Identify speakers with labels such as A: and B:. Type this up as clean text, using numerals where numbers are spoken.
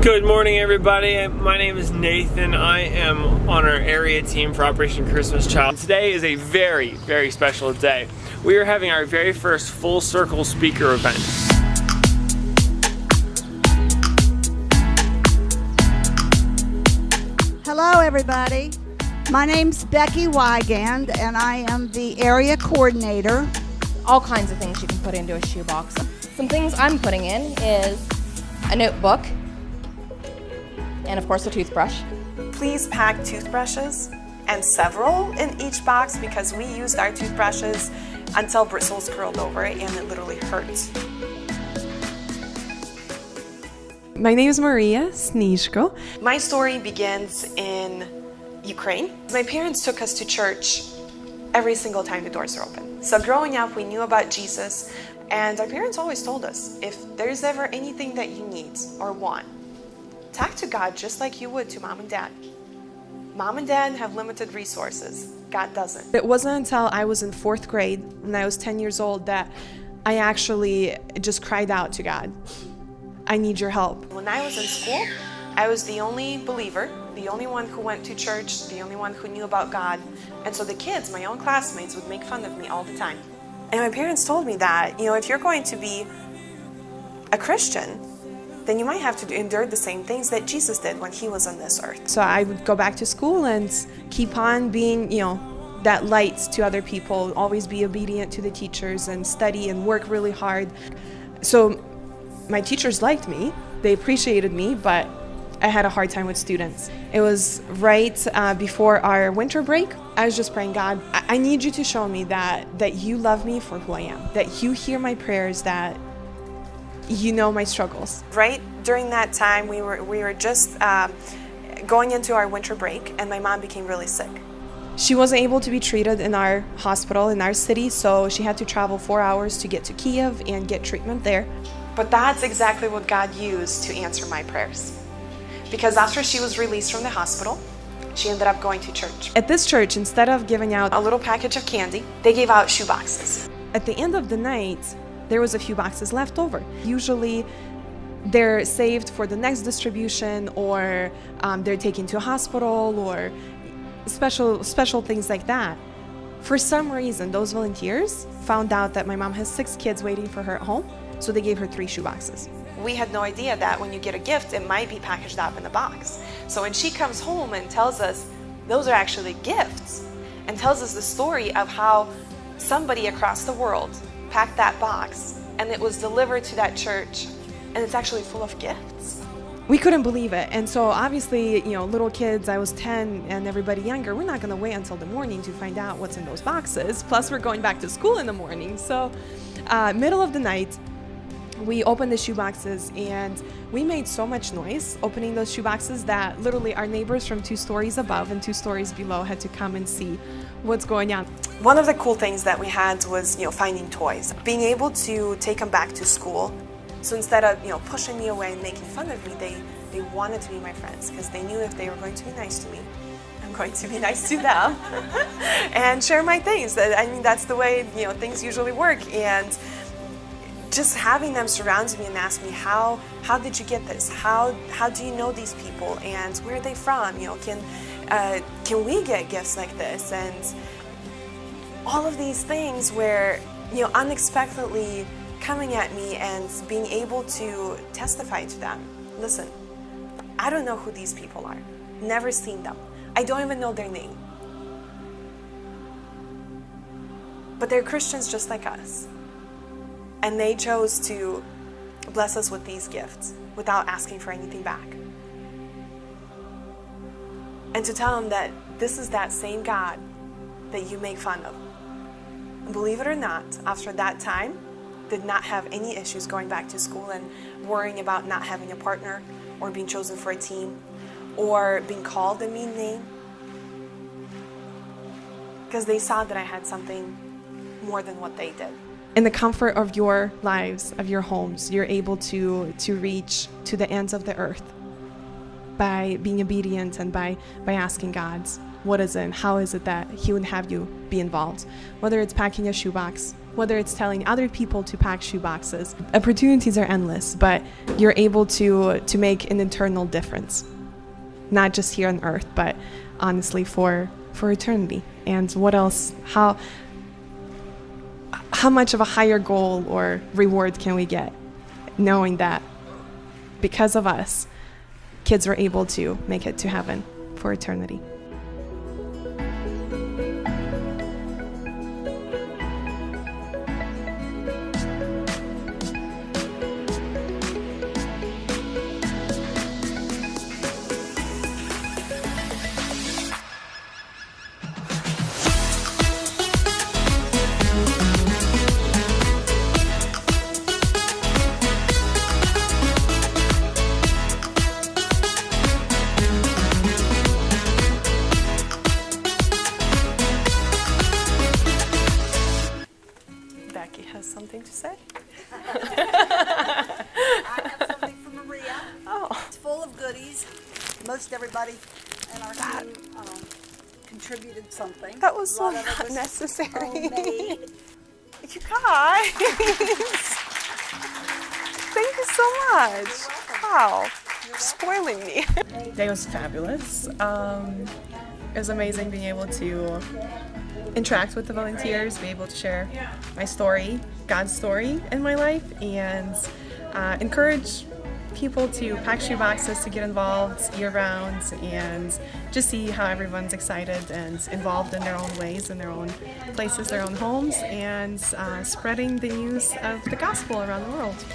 A: Good morning, everybody. My name is Nathan. I am on our area team for Operation Christmas Child. Today is a very, very special day. We are having our very first full circle speaker event.
B: Hello, everybody. My name's Becky Wygand, and I am the area coordinator.
C: All kinds of things you can put into a shoebox. Some things I'm putting in is a notebook, and of course a toothbrush.
D: Please pack toothbrushes and several in each box because we used our toothbrushes until bristles curled over and it literally hurts.
E: My name is Mariya Snizhko.
D: My story begins in Ukraine. My parents took us to church every single time the doors are open. So growing up, we knew about Jesus, and our parents always told us, if there's ever anything that you need or want, talk to God just like you would to mom and dad. Mom and dad have limited resources. God doesn't.
E: It wasn't until I was in 4th grade, when I was 10 years old, that I actually just cried out to God. I need your help.
D: When I was in school, I was the only believer, the only one who went to church, the only one who knew about God. And so the kids, my own classmates, would make fun of me all the time. And my parents told me that, if you're going to be a Christian, then you might have to endure the same things that Jesus did when he was on this earth.
E: So I would go back to school and keep on being, that light to other people, always be obedient to the teachers and study and work really hard. So my teachers liked me, they appreciated me, but I had a hard time with students. It was right before our winter break. I was just praying, God, I need you to show me that you love me for who I am, that you hear my prayers, that you know my struggles.
D: Right during that time, we were just going into our winter break, and my mom became really sick.
E: She wasn't able to be treated in our hospital in our city, so she had to travel 4 hours to get to Kiev and get treatment there.
D: But that's exactly what God used to answer my prayers. Because after she was released from the hospital, she ended up going to church.
E: At this church, instead of giving out
D: a little package of candy, they gave out shoeboxes.
E: At the end of the night, there was a few boxes left over. Usually they're saved for the next distribution, or they're taken to a hospital, or special things like that. For some reason, those volunteers found out that my mom has 6 kids waiting for her at home, so they gave her 3 shoeboxes.
D: We had no idea that when you get a gift, it might be packaged up in a box. So when she comes home and tells us those are actually gifts, and tells us the story of how somebody across the world packed that box and it was delivered to that church, and it's actually full of gifts.
E: We couldn't believe it. And so obviously, little kids, I was 10 and everybody younger, we're not going to wait until the morning to find out what's in those boxes. Plus we're going back to school in the morning. So middle of the night, we opened the shoeboxes, and we made so much noise opening those shoeboxes that literally our neighbors from 2 stories above and 2 stories below had to come and see what's going on.
D: One of the cool things that we had was, finding toys. Being able to take them back to school. So instead of, pushing me away and making fun of me, they wanted to be my friends, because they knew if they were going to be nice to me, I'm going to be nice to them and share my things. That's the way, things usually work. And just having them surround me and ask me, how did you get this? How do you know these people, and where are they from? Can we get gifts like this? And all of these things where, unexpectedly coming at me and being able to testify to them. Listen, I don't know who these people are. Never seen them. I don't even know their name. But they're Christians just like us. And they chose to bless us with these gifts without asking for anything back. And to tell them that this is that same God that you make fun of. And believe it or not, after that time, did not have any issues going back to school and worrying about not having a partner, or being chosen for a team, or being called a mean name. Because they saw that I had something more than what they did.
E: In the comfort of your lives, of your homes, you're able to reach to the ends of the earth by being obedient and by asking God, what is it, how is it that He would have you be involved? Whether it's packing a shoebox, whether it's telling other people to pack shoeboxes. Opportunities are endless, but you're able to make an eternal difference, not just here on earth, but honestly for eternity. And what else? How much of a higher goal or reward can we get, knowing that because of us, kids were able to make it to heaven for eternity.
D: Becky has something to say.
B: I have something from Mariya.
D: Oh,
B: It's full of goodies. Most everybody in our team contributed something.
D: that was so
B: A lot of it was
D: necessary.
B: homemade.
D: You guys, thank you so much. Wow, you're spoiling me.
F: Day was fabulous. It was amazing being able to interact with the volunteers, be able to share my story, God's story in my life, and encourage people to pack shoe boxes, to get involved year-round, and just see how everyone's excited and involved in their own ways, in their own places, their own homes, and spreading the news of the gospel around the world.